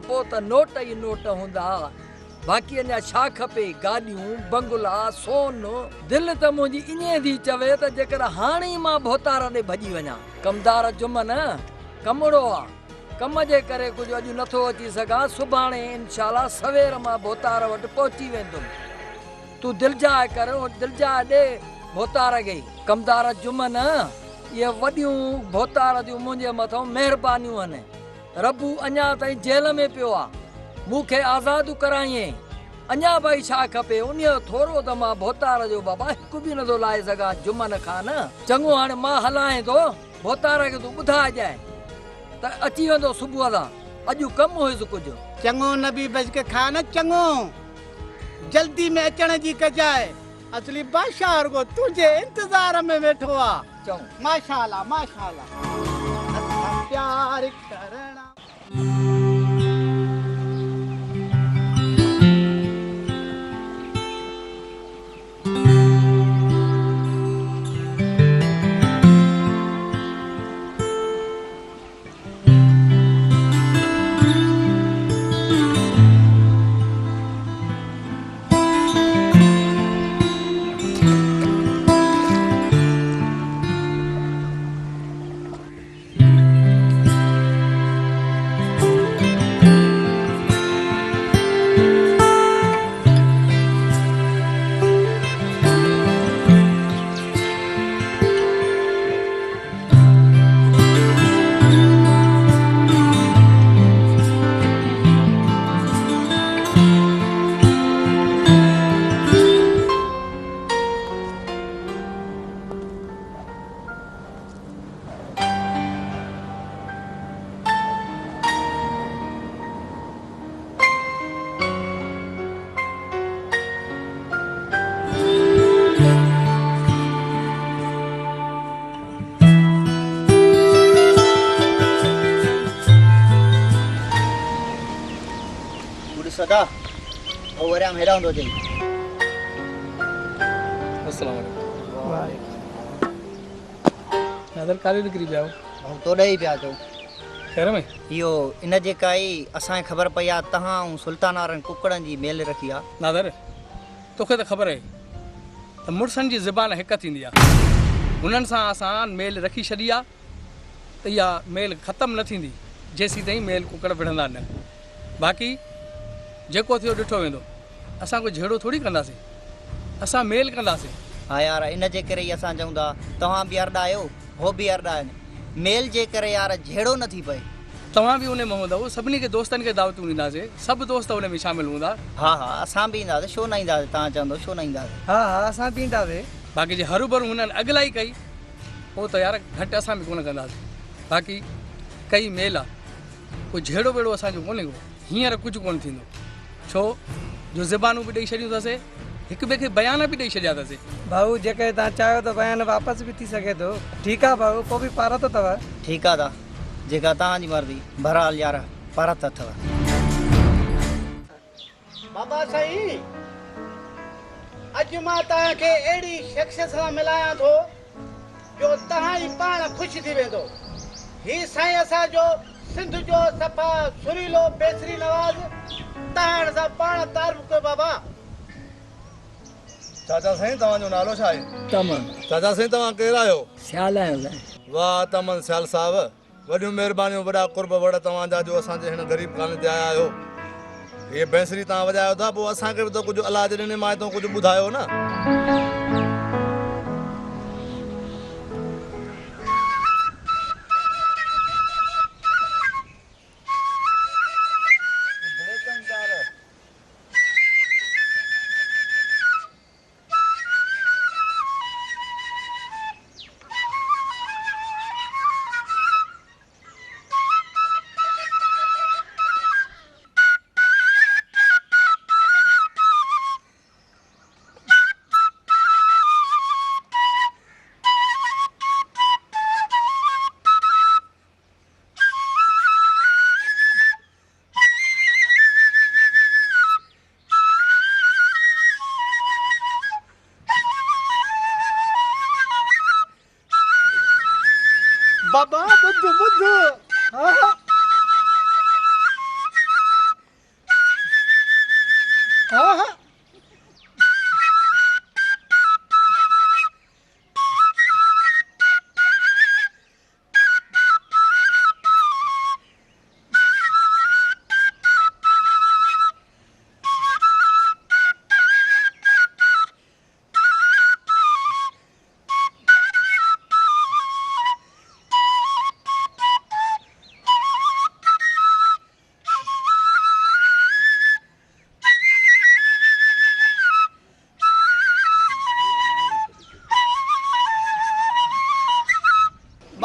पोइ त नोट ई नोट हूंदा। बाक़ी अञा छा खपे? गाॾियूं, बंगला, सोन। दिलि त मुंहिंजी ईअं थी चवे त जेकर हाणे ई मां भोतार ॾे भॼी वञा। कमदार जुमन कमड़ो आहे, कम जे करे कुझु अॼु नथो अची सघां। सुभाणे इनशाला सवेर मां भोतार वटि पहुची वेंदुमि। तूं दिलजाए कर, दिलजाए ॾे भोतार खे। कमदार जुमन इहे वॾियूं भोतार जूं मुंहिंजे मथां महिरबानियूं आहिनि। रबू अञा ताईं जेल में पियो आहे, मूंखे आज़ादु कराईं। अञा भाई छा खपे? उन थोरो त मां भोतार जो बाबा हिकु बि नथो लाहे सघां जुमन खां न। चङो हाणे मां हलाए थो, भोतार खे तूं ॿुधाइजांइ त अची वेंदो सुबुह सां। अॼु कमु हुयुसि कुझु। चङो न बि बच के खा न, चङो जल्दी में अचण जी कजाए। असली बादशाह रुगो तुंहिंजे इंतज़ार में वेठो आहे। चङो माशाअल्लाह माशाअल्लाह। प्यार करणा सदा और हम हेरा होंदो जाई। अस्सलाम वालेकुम। नादर काले निकरी जाओ। हम तो डई पिया तो खैर में इहो इन जे काई असां खबर पई आ तहां ऐं सुल्तान वारनि कुकड़नि जी मेल रखी आ। नादर तोखे त ख़बर आहे त मुड़सनि जी ज़बान हिकु थींदी आहे। हुननि सां असां मेल रखी छॾी आहे त इहा मेल ख़तमु न थींदी जेसीं ताईं मेल कुकड़ विढ़ंदा न। बाक़ी जेको थियो ॾिठो वेंदो। असां कोई झेड़ो थोड़ी कंदासीं, असां मेल कंदासीं। हा यार इन जे करे ई असां चऊं था तव्हां बि अरड़ा आहियो, हो बि अरड़ा आहिनि। मेल जे करे यार झेड़ो न थी पए। तव्हां बि उन में हूंदव, सभिनी खे दोस्तनि खे दावतूं ॾींदासीं, सभु दोस्त उन में शामिल हूंदा। हा हा असां बि ईंदासीं, छो न ईंदासीं? तव्हां चवंदो छो न ईंदासीं? हा हा असां बि ईंदासीं। बाक़ी जे हरू भरू हुननि अॻिलाई कई पोइ त यार घटि असां बि कोन कंदासीं। बाक़ी कई मेल आहे, कोई झेड़ो वेड़ो असांजो कोन्हे को। हींअर कुझु कोन थींदो छो जो ज़बानूं बि ॾेई छॾियूं अथसीं, हिक ॿिए खे बयान बि ॾेई छॾिया अथसीं। भाऊ जेके तव्हां चाहियो त बयान वापसि बि थी सघे थो। ठीकु आहे भाऊ, पोइ बि पारत अथव। ठीकु आहे दा जेका तव्हांजी मर्ज़ी। बहरहाल यार पारत अथव। बाबा साईं अॼु मां तव्हांखे अहिड़ी शख़्सियत सां मिलायां थो जो तव्हां ई पाण ख़ुशि थी वेंदो। हीउ साईं असांजो सिंध जो सफ़ा सुरीलो बेसरी नवाज़ तव्हां सां पाण तारीफ़ कयो। बाबा चाचा साईं तव्हांजो नालो छा आहे? तमन। चाचा साईं तव्हां केरु आहियो? सियाल आहियो साईं। वाह तमन सियाल साहिब, वॾियूं महिरबानियूं, वॾा कुर्ब वॾा तव्हांजा जो असांजे हिन ग़रीब खाने ते आया आहियो। ये बैंसरी तव्हां वॼायो था, पोइ असांखे बि त कुझु इलाज ॾिने मां हितां कुझु ॿुधायो न। बाबा बुध बुध।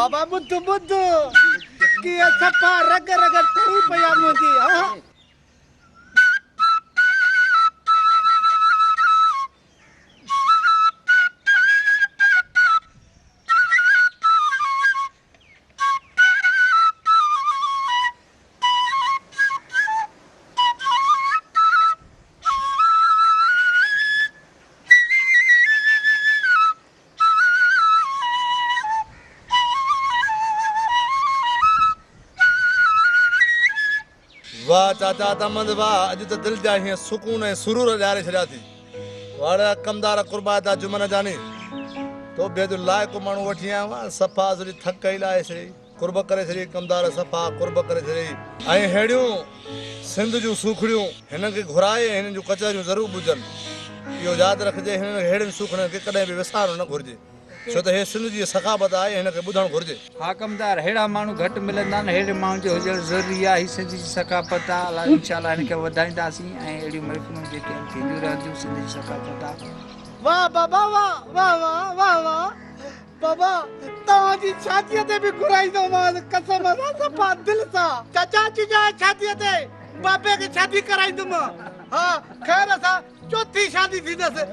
बाबा बुद्ध बुद्ध कि सफ़ा रग रग ठही पया मुंहिंजी हा वाह चाचा तमंद वाह अॼु त दिलि जा हीअं सुकून ऐं सुरूर ॾियारे छॾिया थी वाड़ा कमदार कुर्बाता जुमन जानी तो बेदु लाइक़ु माण्हू वठी आयो आहियां सफ़ा सॼी थक ई लाहे छॾी कुर्ब करे छॾी कमदार सफ़ा कुर्ब करे छॾी ऐं हेड़ियूं सिंध जूं सूखड़ियूं हिन खे घुराए हिननि जूं कचहरियूं ज़रूरु ॿुधनि इहो यादि रखिजे हिन हेड़ियुनि सूखड़ियुनि खे कॾहिं बि विसारणु न घुरिजे छो त हे सिंध जी सखावत आहे हिन खे ॿुधणु घुरिजे हा कमदार हेड़ा माण्हू घटि मिलंदा आहिनि हेड़े माण्हुनि जो हुजणु ज़रूरी आहे ही सिंध जी सकाफ़त आहे अलाह इंशाअल्लाह हिन खे वधाईंदासीं ऐं अहिड़ियूं महफ़िलूं जेके आहिनि थींदियूं रहंदियूं सिंध जी सकाफ़त आहे वाह बाबा वाह वाह वाह वाह वाह बाबा तव्हांजी शादीअ ते बि घुराईंदोमांसि कसम सां सफ़ा दिलि सां चाचा जी शादीअ ते बाबे खे शादी कराईंदुमि हा ख़ैर सां चौथी शादी थींदसि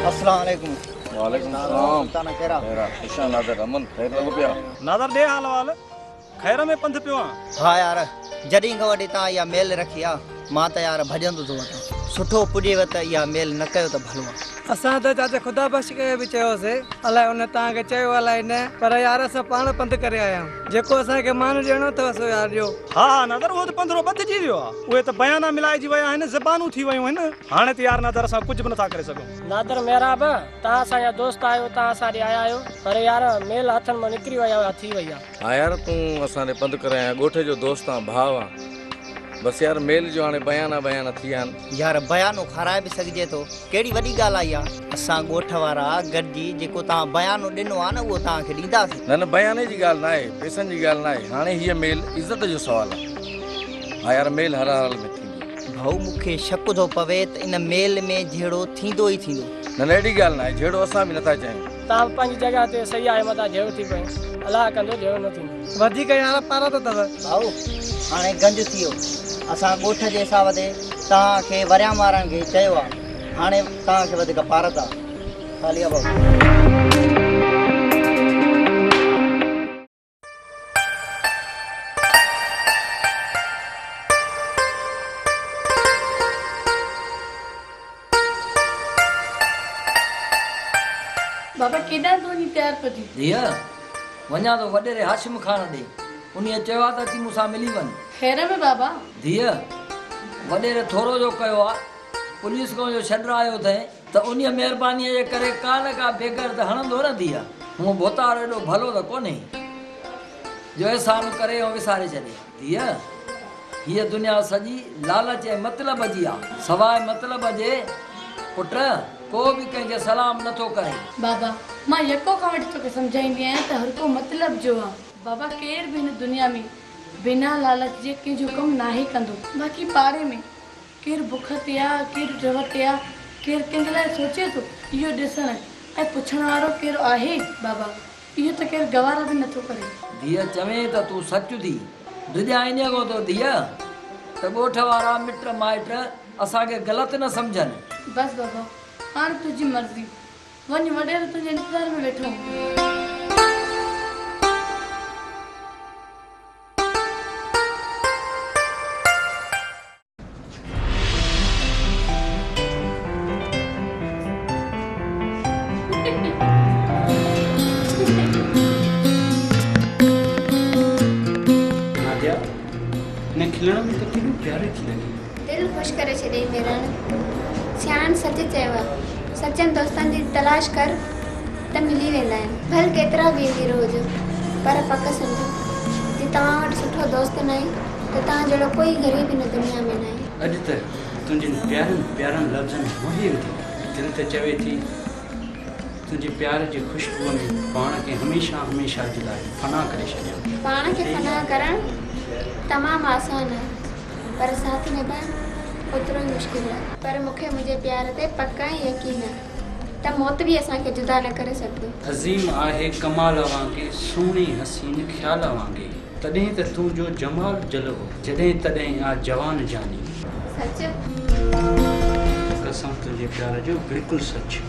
अस्सलाम वालेकुम वालेकुम सलाम ताना केरा खैरा खुशा नादर अमन खैर लॻो पिया नादर ॾे हाल वाल खैर में पंध पियो आहे हा यार जॾहिं खां वठी तव्हां इहा मेल रखी आहे मां त यार भॼंदो थो वठां सुठो पुॼेव त इहा मेल न कयो त भलो आहे असां त चाचा ख़ुदा बख़्श खे बि चयोसीं अलाए उन तव्हांखे चयो अलाए न पर यार असां पाण पंधु करे आया आहियूं जेको असांखे मान ॾियणो अथव सो यार ॾियो हा नादर उहो त पंधरो बदिजी वियो आहे उहे त बयाना मिलाइजी विया आहिनि ज़बानूं थी वियूं आहिनि हाणे त यार नादर असां कुझु बि नथा करे सघूं नादर मेहराब तव्हां असांजा दोस्त आहियो तव्हां असां ॾे आया आहियो पर यार मेल हथनि मां निकिरी विया हुआ थी वई आहे हा यार तूं असां ॾे पंधु करे आया ॻोठ जो दोस्त आहे भाउ आहे बसि यार मेल जो हाणे बयाना थी विया आहिनि यार बयानो खाराए बि सघिजे थो कहिड़ी वॾी ॻाल्हि आई आहे असां ॻोठ वारा गॾिजी जेको तव्हां बयानो ॾिनो आहे न उहो तव्हांखे ॾींदासीं न बयाने जी ॻाल्हि न आहे पैसनि जी ॻाल्हि न आहे हाणे हीअ मेल इज़त जो सुवालु आहे हा यार मेल हर हाल में थींदी भाऊ मूंखे शक थो पवे त इन मेल में जहिड़ो थींदो ई थींदो न अहिड़ी ॻाल्हि न आहे जहिड़ो असां बि नथा चाहियूं तव्हां पंहिंजी जॻह ते सही आहे मथां जहिड़ो थी पई अलाह कंदो जहिड़ो न थींदो वधीक यार पारा त अथव भाऊ हाणे गंज थी वियो असां ॻोठ जे हिसाब ते तव्हांखे वरियां वारनि खे चयो आहे हाणे तव्हांखे वधीक पारत आहे ख़ाली आहे भाऊ बाबा केॾा धोनी तयार पजी धीअ वञा थो वॾेरे हाशिम खान ॾे उन्हीअ चयो आहे त अची मूंसां मिली वञ खैर में बाबा धीअ वॾेरे थोरो जो कयो आहे पुलिस खां जो छॾण आयो अथई त उन्हीअ महिरबानीअ जे करे का न का बेगर त हणंदो न धीअ हूअं बोतार एॾो भलो त कोन्हे जो अहसान करे ऐं विसारे छॾे धीअ हीअ दुनिया सॼी लालच ऐं मतिलब जी आहे सवाइ मतिलब जे पुट को बि कंहिंखे सलाम नथो करे बाबा मां यको खां वठी तोखे सम्झाईंदी आहियां त हर को मतिलब जो आहे बाबा केर बि हिन दुनिया में बिना लालच जे कंहिंजो कमु नाहे कंदो बाक़ी पारे में केरु बुख ते आहे केरु ड्रव ते आहे केरु कंहिंजे लाइ सोचे थो इहो ॾिसण ऐं पुछण वारो केरु आहे बाबा इहो त केरु गवारा बि नथो करे धीअ चवे त तूं सच थी डिॼा इन खां थो धीअ त ॻोठ वारा मिट माइट असांखे ग़लति न सम्झनि बसि बाबा हाणे तुंहिंजी मर्ज़ी वञ वॾेरो तुंहिंजे इंतज़ार में वेठो मिलण में त केॾी प्यारी थी लॻी। दिलि ख़ुशि करे छॾे मेरण। सियाणनि सच चयो आहे, सचनि दोस्तनि जी तलाश कर त मिली वेंदा आहिनि। भले केतिरा बि ईंदी रोज़, पर पक सम्झो जे तव्हां वटि सुठो दोस्त न आहे त तव्हां जहिड़ो कोई ग़रीब हिन दुनिया में न आहे। अॼु त तुंहिंजनि प्यारनि प्यारनि लफ़्ज़नि मोही वेठी। दिलि त चवे थी तुंहिंजे प्यार जी ख़ुशबूअ में पाण खे हमेशह हमेशह जे लाइ फना करे छॾियो। पाण खे फना करणु तमामु आसान आहे, पर साथ निभाइणु ओतिरो ई मुश्किल आहे। पर मूंखे मुंहिंजे प्यार ते पका यकीन आहे त मौत बि असांखे जुदा न करे सघंदो। अज़ीम आहे कमाल वांगे, सुहिणी हसीन ख़्याल वांगे, तॾहिं त तुंहिंजो जमाल जलवो, जॾहिं तॾहिं आ जवान जानी। सच कसम तुंहिंजे प्यार जो बिल्कुलु सच।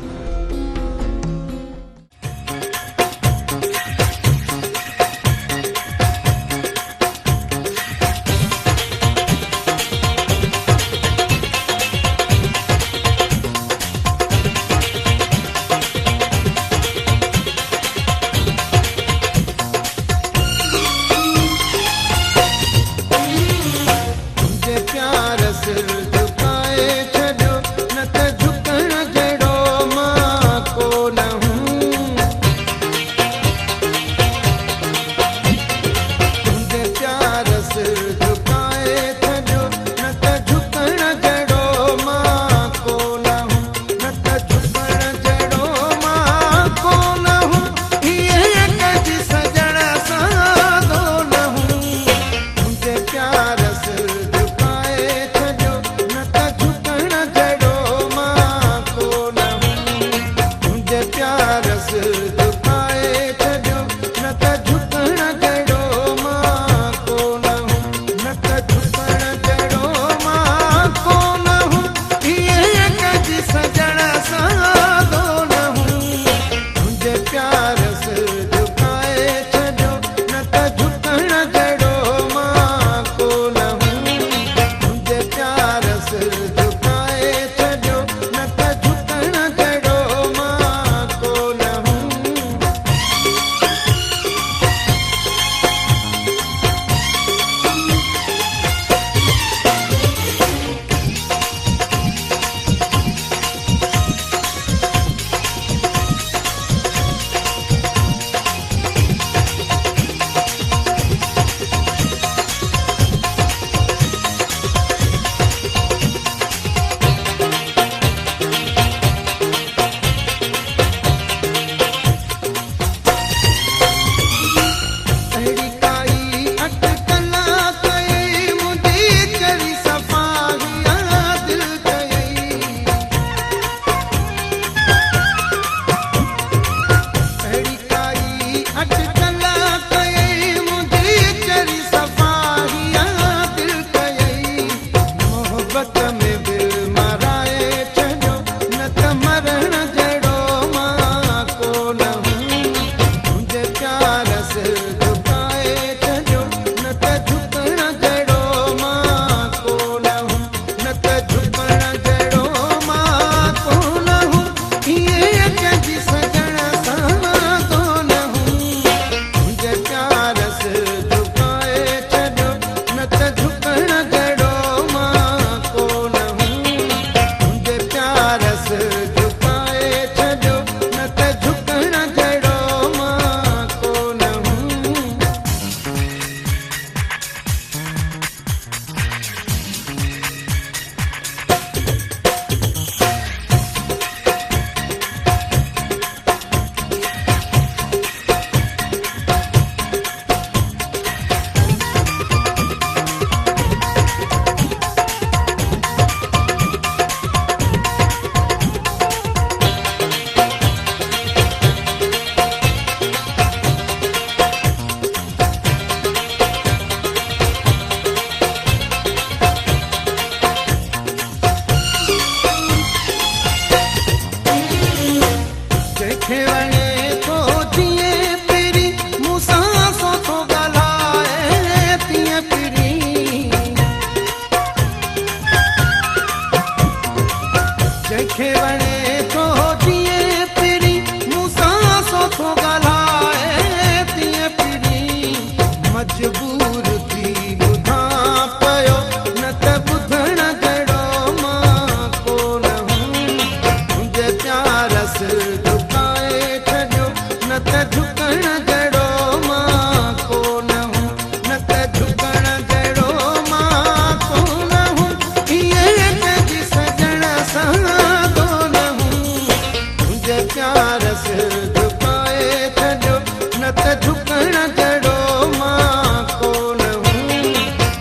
न त झुकण जहिड़ो मां कोन हूं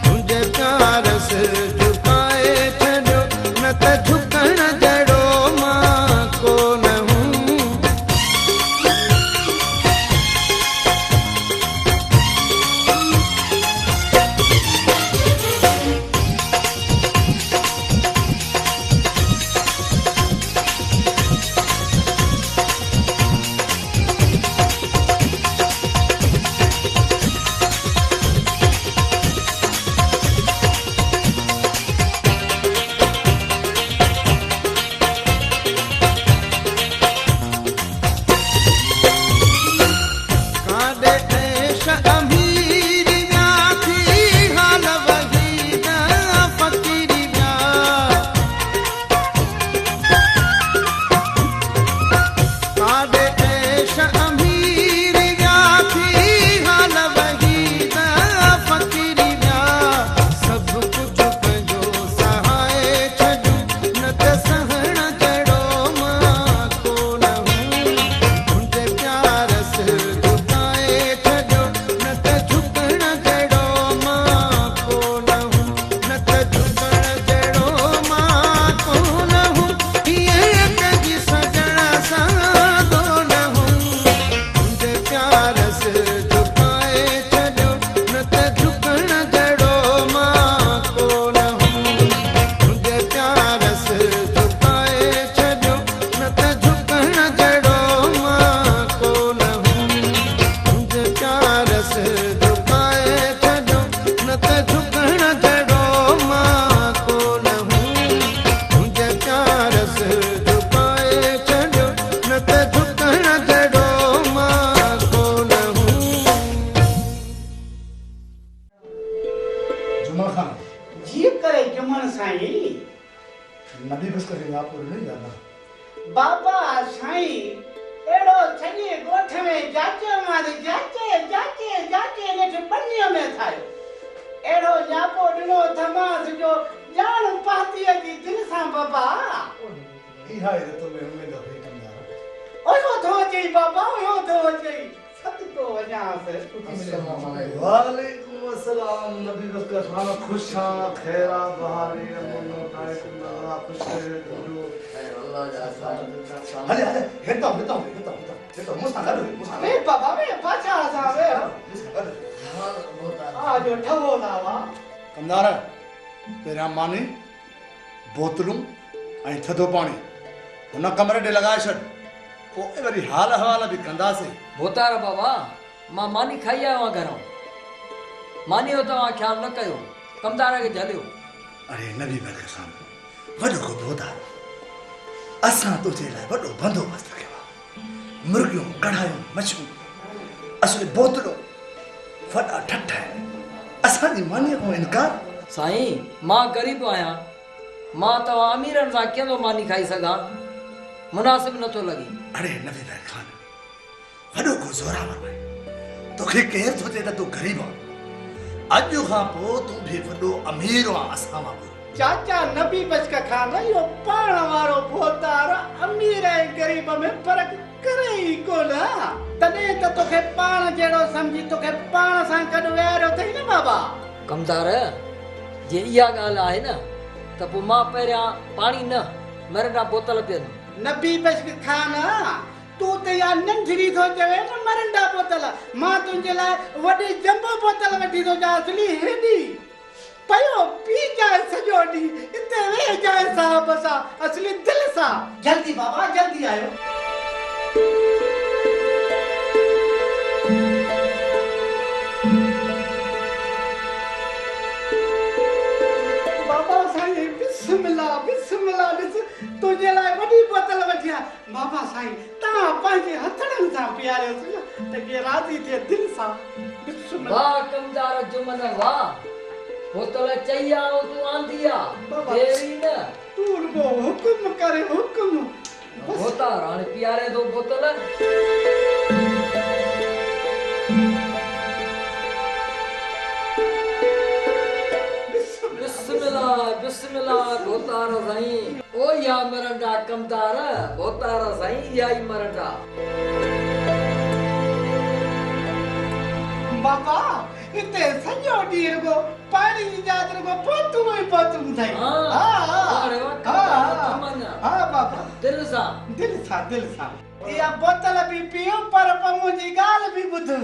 तुंहिंजे प्यार से झुकाए छॾियो न त झुकण जहिड़ो मां कोन हूं जी करे जुमन साईं नबी बस करे आप नहीं जाना बाबा साईं एड़ो छनी गोठ में जाचे मारे जाचे ने बन्निया में थायो एड़ो जापो दिनो धमास जो जान पाती की दिल सा बाबा ई हाय तो मैं उम्मीद है कंदा ओयो थो चई बाबा ओयो थो चई सत तो वजा से वालेकुम अस्सलाम नबी बस का खाना खुशा खैरा बहारे मनो टाइट ना खुश जो अल्लाह जा हले हले हेता मुसा ए बाबा में पाछा सावे आ जो ठवो दावा कंदार तेरा मानी बोतलूं ऐं थधो पाणी हुन कमरे ॾे लॻाए छॾ पोइ वरी हाल हवाल बि कंदासीं भोतार बाबा मां मानी खाई आयो आहियां घरों मानी जो तव्हां ख़्यालु न कयो कमदार खे झलियो अरे नबी बरकसान वॾो को भोतार असां तुंहिंजे लाइ वॾो बंदोबस्तु कयो आहे मुर्गियूं कढ़ायूं मछियूं असुल बोतलूं वॾा ठठ आहिनि असांजी मानीअ खां इनकार साईं मां ग़रीब आहियां मां तव्हां अमीरनि सां कीअं थो मानी खाई सघां मुनासिब नथो लॻे अरे नबी खान वॾो को ज़ोरावर आहे तोखे केरु थो चए त तूं ग़रीब आहे अॼु खां पोइ तूं बि वॾो अमीर आहे असां वां चाचा नबी बचका खान यो पाण वारो भोतार अमीर ऐं गरीब में फर्क करे ई कोन तॾहिं त तोखे पाण जहिड़ो सम्झी तोखे पाण सां गॾु वेहारियो अथई न बाबा कमदार जे इहा ॻाल्हि आहे न त पोइ मां पहिरियां पाणी न मरंडा बोतल पीअंदुमि नबी बचका खान तूं त या नंढड़ी थो चवे न मरंडा बोतल मां तुंहिंजे लाइ वॾी जंबो बोतल वठी थो ॾियां असली हेॾी पयो पी जाए सॼो ॾींहुं हिते वेह जाए साहब सां असली दिलि सां जल्दी बाबा जल्दी आयो बाबा साईं बिस्मिल्लाह बिस्मिल्लाह ॾिस तुंहिंजे लाइ वॾी बोतल वठी आ बाबा साईं तव्हां पंहिंजे हथड़नि सां पीआरियोसि न त के राज़ी थिए दिलि सां बिस्मिल्लाह वाह कमदार जुमन वाह बोतल चई आओ तू आंधी आ देरी न तू रुगो हुकुम करे हुकुम होता रानी प्यारे दो बोतल बिस्मिल्लाह बिस्मिल्लाह बोतार साईं ओ या मरंडा कमदार बोतार साईं या ही मरंडा बाबा इते सॼो ॾींहुं रुगो पाणी जी जात रुगो पोतूं ई पोतूं अथई हा बाबा दिल सां दिल सां इहा बोतल बि पियो पर पोइ मुंहिंजी ॻाल्हि बि ॿुधो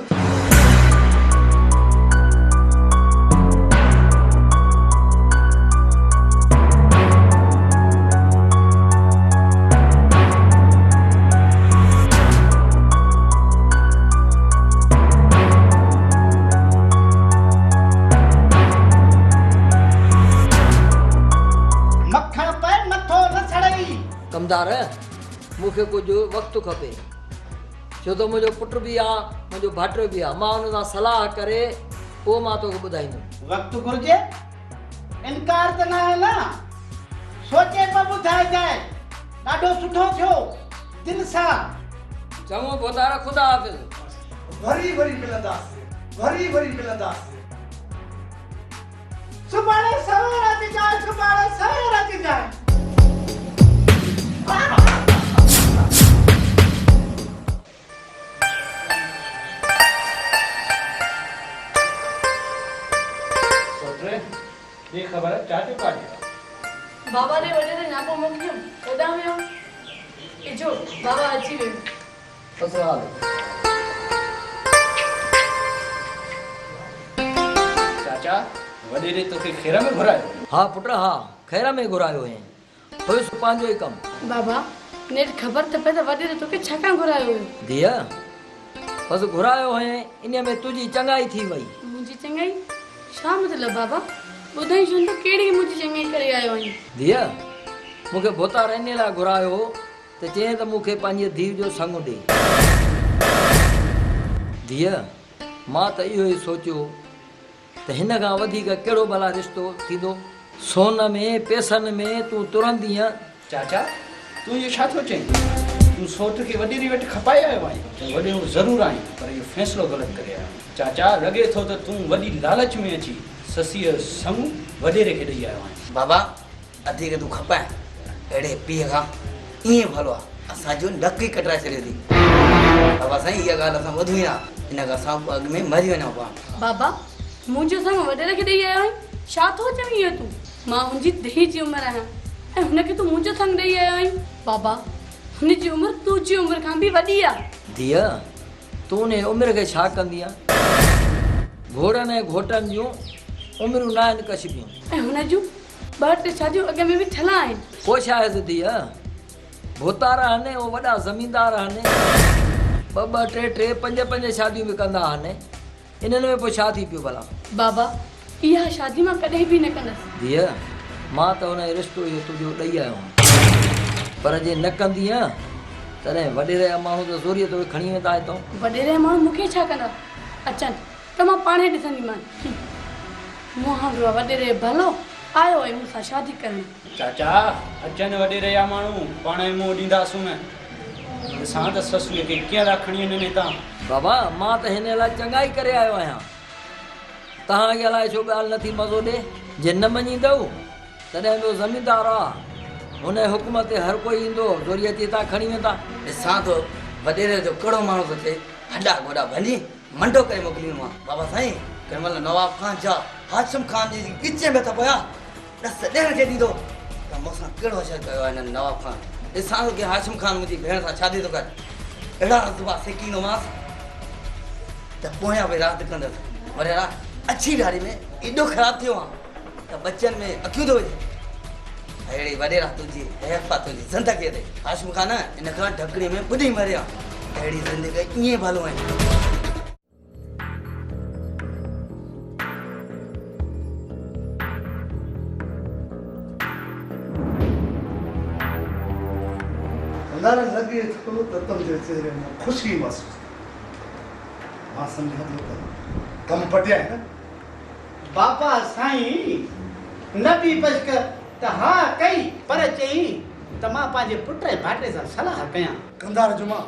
कमदार मूंखे कुझु वक़्तु खपे छो त मुंहिंजो पुटु बि आहे मुंहिंजो भाइटो बि आहे मां हुन सां सलाह करे पोइ मां तोखे ॿुधाईंदुमि वक़्तु घुरिजे इनकार त न आहे न सोचे पियो ॿुधाइजांइ ॾाढो सुठो थियो दिलि सां चङो भोतार ख़ुदा हाफ़िज़ वरी मिलंदासीं सुभाणे सवेर अचिजांइ ये खबर है चाचे पाड़ी बाबा ने वॾे ते नापो मोकिलियो होॾां वियो इजो बाबा अची वियो चाचा वॾे रे तोखे खेर में घुरायो हा पुट हा ख़ैर में घुरायो हुयईं हुयुसि पंहिंजो ई कमु बाबा नेठ ख़बर त पए त वॾे ते तोखे छाकाणि घुरायो हुयो धीअ बसि घुरायो हुयईं इन में तुंहिंजी चङाई थी वई मुंहिंजी चङाई छा मतिलबु बाबा ॿुधाई छो त कहिड़ी मुंहिंजी चङाई करे आयो आहीं धीअ मूंखे भोतार इन लाइ घुरायो त चईं त मूंखे पंहिंजी धीउ जो संग ॾे धीअ मां त इहो ई सोचियो त हिन खां वधीक कहिड़ो भला रिश्तो थींदो सोन में पैसनि में तूं तुरंदीअ चाचा तूं इहो छा थो चईं तूं सोट खे वॾेरी वटि खपाए आयो आहीं वॾे ज़रूरु आहीं पर इहो फ़ैसिलो ग़लति करे आयो चाचा लॻे थो त तूं वॾी लालच में अची ससीअ संग वॾेरे खे ॾेई आयो आहीं बाबा अधी के तूं खपाए अहिड़े पीउ खां ईअं भलो आहे असांजो नक ई कटराए छॾियो अथई बाबा साईं इहा ॻाल्हि असां ॿुधूं ई न इन खां असां अॻु में मरी वञूं पिया बाबा मुंहिंजो संग वॾेरे खे ॾेई आयो आहीं छा थो चवीं इहो तूं मां हुनजी धीउ जी उमिरि आहियां ऐं हुनखे तूं मुंहिंजो संग ॾेई आयो आहीं बाबा हुनजी उमिरि तुंहिंजी उमिरि खां बि वॾी आहे धीअ तूं उन उमिरि खे छा कंदीअ घोड़नि ऐं घोटनि जूं उमिरियूं न आहिनि कशिबियूं ऐं हुन जूं ॿ टे शादियूं अॻ में बि थियल आहिनि पोइ छा आहे धीअ भोतार आहिनि उहे वॾा ज़मीनदार आहिनि ॿ टे टे पंज शादियूं बि कंदा आहिनि इन्हनि में पोइ छा थी पियो भला बाबा इहा शादी मां कॾहिं बि न कंदसि धीअ मां त हुन जो रिश्तो इहो तुंहिंजो ॾेई आयो आहियां पर जे न कंदीअ तॾहिं वॾेरे जा माण्हू त ज़ोरीअ तोखे खणी वेंदा हितां वॾेरे जा माण्हू मूंखे छा कंदा अचनि त मां पाणे ॾिसंदीमान मुंहिंजो वॾेरे भलो आयो आहे मूंसां शादी करणु चाचा अचनि वॾेरे जा माण्हू पाण ई मुंहुं ॾींदासूं न ॾिसां त ससुअ खे कीअं था खणी वञनि हितां बाबा मां त हिन लाइ चङाई करे आयो आहियां तव्हांखे अलाए छो ॻाल्हि नथी मज़ो ॾे जे न मञींदव तॾहिं ॿियो ज़मीनदार आहे हुन जे हुकुम ते हर कोई ईंदो ज़ोरी अची हितां खणी वेंदा ॾिसां थो वॾेरे जो कहिड़ो माण्हू थो थिए हॾा गोॾा भञी मंडो करे मोकिलींदो आहे बाबा साईं कंहिं महिल नवाब खान जा हाशिम खान जी विच में था पिया ॾस ॾियण खे ॾींदो त मूंसां कहिड़ो असरु कयो आहे हिननि नवाब खान ॾिसां थो की हाशिम खान मुंहिंजी भेण सां शादी थो करे अहिड़ा रतबा सेकींदोमांसि त पोयां बि राति कंदसि वरी अछी ॾाढ़ी में एॾो ख़राबु थियो आहे त बच्चनि में अखियूं थो विझे अहिड़ी वॾेरा तुंहिंजी हैफ़ आहे तुंहिंजी ज़िंदगीअ ते हाशिम खान इन खां ढकड़ी में ॿुधी मरिया अहिड़ी ज़िंदगी ईअं भलो आहिनि अंधारा लगे थो त तुंहिंजे चेहरे में ख़ुशी महसूस मां सम्झां थो त कमु पटिया आहे न बाबा साईं न बि बचकर त हा कई पर चई त मां पंहिंजे पुट ऐं भाइटे सां सलाह कयां कंधार जो मां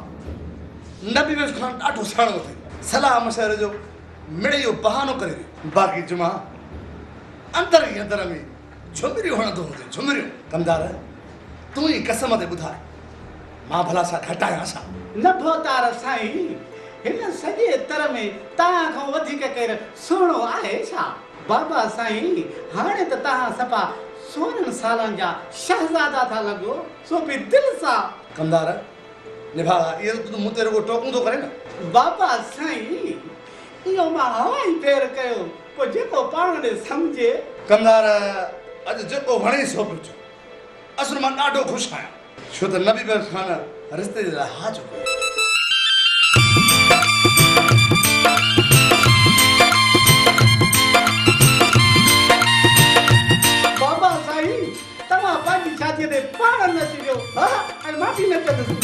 न बि बच खान ॾाढो साणो थिए सलाह मशवरे जो मिड़े जो बहानो करे बाक़ी जुमा अंदर ई अंदर में झुमरियूं हणंदो हुजे झुमरियूं कंधार तूं ई कसम ते ॿुधाए मां भला सां घटायां छा न भोतार साईं हिन सॼे तर में तव्हां खां वधीक केरु सुहिणो आहे छा? बाबा साईं, हाणे त तव्हां सफ़ा 16 सालनि जा शहज़ादा था लॻो, सो बि दिलि सां। कमदार निभा ये तो मुंह तेरे को टोकूं तो करे ना। बाबा साईं, इहो मां हवाई फेर कयो, पोइ जेको पाण ने सम्झे। कमदार अॼु जेको वणे सो पुछो, असुल मां ॾाढो ख़ुशि आहियां, छो त नबी बे खान रिश्ते जे लाइ हा चुको। बाबा साईं, तव्हां पंहिंजी शादीअ ते पाण नचिजो, हा, ऐं मां बि नचंदुसि।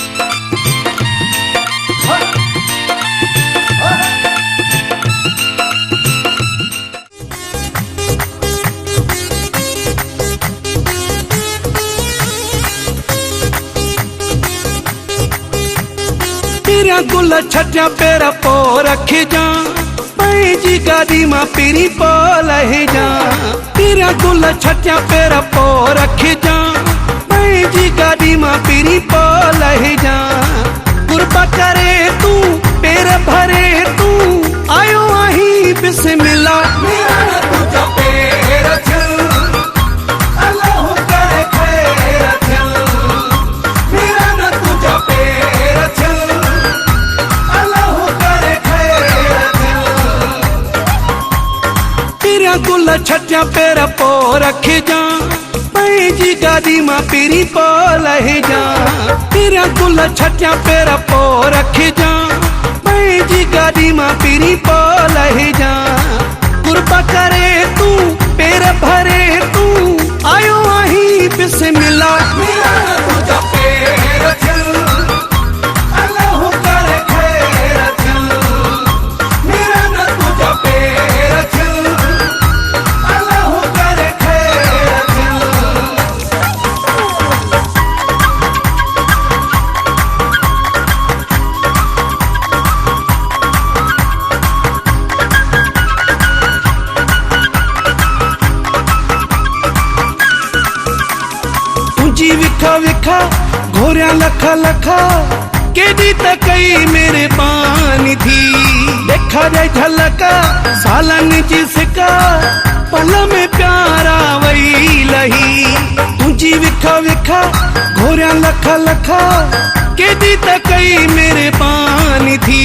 तेरा गुल छटिया पेरा पो रखे जा, पंहिंजी गाड़ी मां पीरी पो लहे जा। तेरा गुल छटिया पेरा पो रखे जा, पंहिंजी गाड़ी मां पीरी पो लहे जा। कुर्बा करे तू पेर भरे तू आयो आही बिस्मिल्लाह, मेरा न तुझा पेर चल अल्लाह करे खैर चल, मेरा न तुझा पेर चल अल्लाह करे खैर चल। तेरा गुल छटिया पेर पो रखे जा, पंहिंजी गाड़ी मां पीरी पो लहे जा। तेरा गुल छटिया पेर पो रखे जा, पंहिंजी गाड़ी मां पीरी पो लहे जा। कुर्बा करे तू पेर भरे तू आयो आही बिस्मिल्लाह, मेरा न तुझा पेर चल अल्लाह करे खैर चल, मेरा न तुझा पेर चल अल्लाह करे खैर चल। तुझी विखा विखा घोरिया लखा लखा, केडी त कई मेरे पानी थी। देखा जाए झलका सालन जी सिका, पल में प्यारा वही लही। तुझी विखा विखा घोरिया लखा लखा, केडी त कई मेरे पानी थी।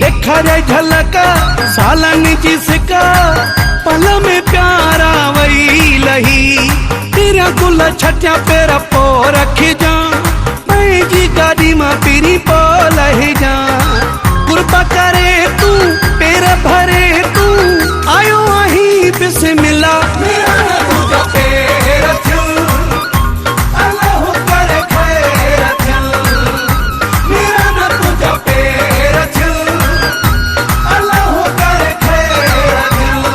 देखा जाए झलका सालन जी सिका, पल में प्यारा वही लही। तेरा गुल छटिया पेर पो रखे जा, पंहिंजी गाड़ी मां पीरी पो लहे जा। कुर्बा करे तू पेर भरे तू आयो आही बिस्मिल्लाह, मेरा न तुझा पेर चल अल्लाह करे खैर चल, मेरा न तुझा पेर चल अल्लाह करे खैर चल।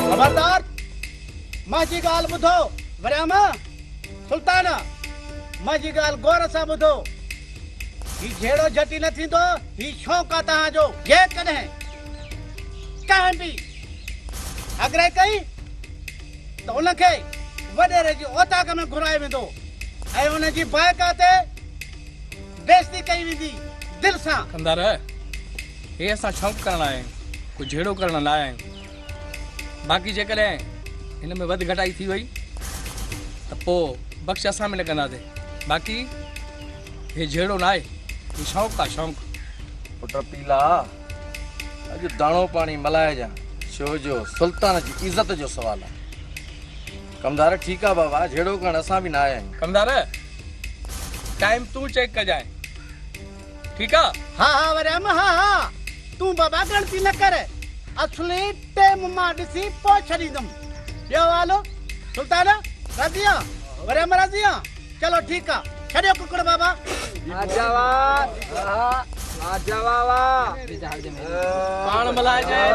खबरदार, मांजी ॻाल्हि ॿुधो। वरियामा सुल्तान, मांजी ॻाल्हि गौर सां ॿुधो। ही जहिड़ो झटी न थींदो, ही शौक़ु आहे तव्हांजो। जेकॾहिं कंहिं बि आग्रह कई त उनखे वॾेरे जी औताक में घुराए वेंदो ऐं उनजी बाइका ते बेइज़ती कई वेंदी दिलि सां। कंदार हे असां शौक़ु करण आया आहियूं, कुझु जहिड़ो करण न आया आहियूं। बाक़ी जेकॾहिं हिन में वधि घटाई थी वई त पोइ बख़्श असां में न कंदासीं। बाक़ी हे जहिड़ो न आहे, ही शौक़ु आहे शौक़ु। पुट पीला अॼु दाणो पाणी मल्हाइजां, छो जो सुल्तान जी इज़त जो सुवाल आहे। कमदार ठीकु आहे बाबा, जहिड़ो करण असां बि न आया आहियूं। कमदार टाइम तूं चेक कजांइ, ठीकु आहे? हाँ हाँ वरियम हाँ हाँ तूं बाबा गणती न कर, असली टाइम मां ॾिसी पोइ छॾींदुमि। ॿियो हालो सुल्तान राज़ी आहे? वरियम राज़ी आहे? चलो ठीकु आहे, छॾियो कुकड़ बाबा। पाण मलाए जाए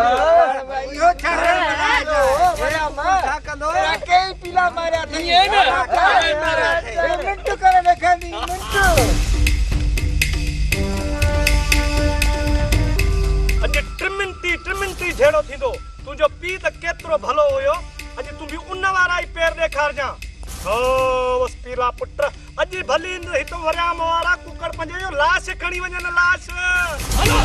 अॼु ट्रिमिंटी जहिड़ो थींदो। तुंहिंजो पीउ त केतिरो भलो हुयो, अॼु तूं बि उन वारा ई पेर ॾेखारजां। हो बस पीला पुट, अॼु भली हितो वरियाम वारा कुकड़ पंहिंजो जो लाश खणी वञनि, लाश। हलो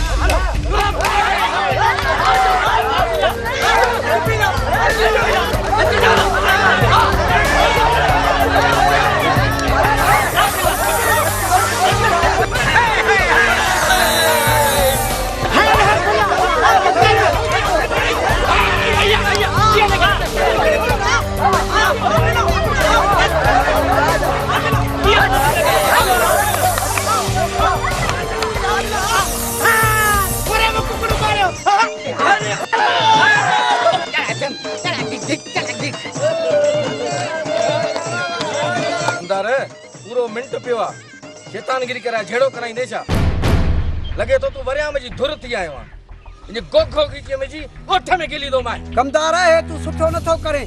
कमदार पूरो मिंट पियो आहे, शैतानगिरी कराए जहिड़ो कराईंदे छा? लॻे थो तूं वरियाम जी धुर थी आयो आहे, इन गोखो खीचीअ में जी ओठ में गिली थो माए। कमदार हे तूं सुठो नथो करे,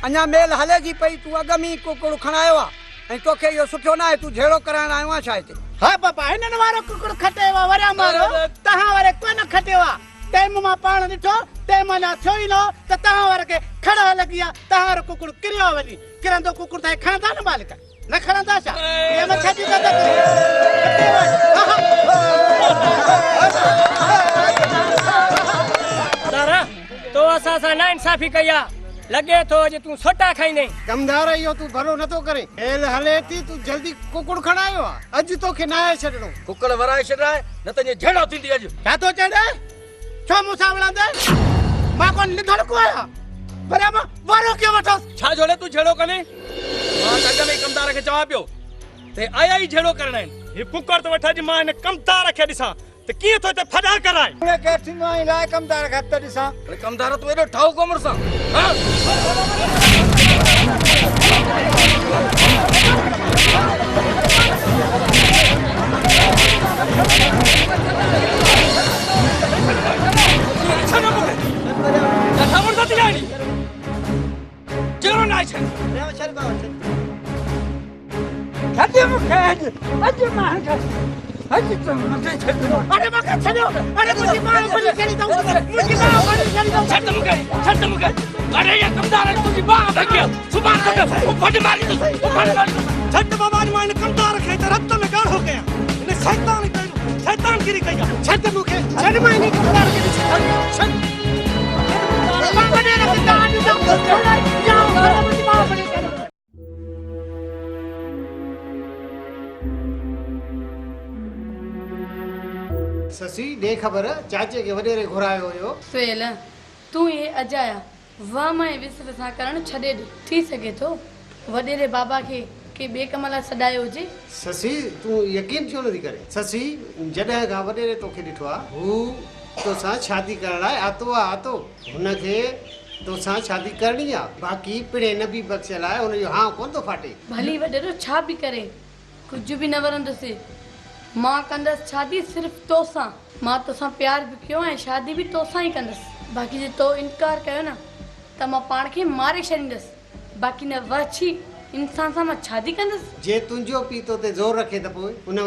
अञा मेल हले जी पई, तूं अॻ में ई कुकड़ खणायो आहे ऐं तोखे इहो सुठो न आहे। तू जहिड़ो कराइण आयो आहे छा हिते? हाँ बाबा हिननि वारो कुकड़ खटियो आहे, वरियाम वारो तव्हां वारे कोन खटियो आहे। टाइम मां पाण ॾिठो, टाइम अञा थियो ई न त तव्हां वारे खे खड़ा लॻी आहे। तव्हां वारो कुकड़ किरियो आहे, वञी किरंदो कुकड़ त खणंदा न मालिक, न खणंदा छा? इहे मां छॾी था दारा तो असां सां ना इंसाफ़ी कई आहे, लॻे थो अॼु तूं सोटा खाईंदे। कमदार इहो तूं भरो नथो करे, हेल हले थी तूं जल्दी कुकड़ खणायो आहे, अॼु तोखे न आहे छॾणो। कुकड़ वराए छॾाए न त ईअं जहिड़ो थींदी अॼु। छा थो चए छो मूंसां विढ़ंदे? मां कोन लिधड़ को आहियां, बराबरि वारो कीअं वठोसि? छा जोड़े तूं जहिड़ो कने? मां त अॻ में कमदार खे चवां पियो ते आया ई जहिड़ो करणा आहिनि। ही कुकड़ त वठ, अॼु मां हिन कमदार खे ॾिसां त कीअं थो हिते फॾा कराए। केरु थींदो आहे लाइ कमदार खे हथ ॾिसां? अरे कमदार तूं एॾो ठाऊ कोमर सां शैतानगिरी कई आहे। छॾ मूंखे, छॾ मां हिन कमदार खे ॾिसी ससी ॾे ख़बर, चाचे खे वॾेरे घुरायो हुयो। सुहेल तूं ये अजाया वाह मां विसर सां करण छॾे ॾे, थी सघे थो वॾेरे बाबा खे के ॿिए कम लाइ सॾायो हुजे। ससी तूं यकीन छो नथी करे? ससी जॾहिं खां वॾेरे तोखे ॾिठो आहे, हू तोसां शादी करण लाइ आतो आहे, आतो हुनखे तोसां शादी करणी आहे। बाक़ी पिणे न बि बख़्शियल आहे, हुनजो हाँ कोन थो फाटे। भली वॾेरो छा बि करे, कुझु बि न वरंदुसि। मां कंदसि शादी सिर्फ़ तोसां, मां तोसां प्यार बि कयो ऐं शादी बि तोसां ई कंदसि। बाक़ी जे तो इनकार कयो न त मां पाण खे मारे छॾींदसि। बाक़ी न वछी इंसान सां मां शादी कंदसि। जे तुंहिंजो पीउ तो ते ज़ोर रखे त पोइ उन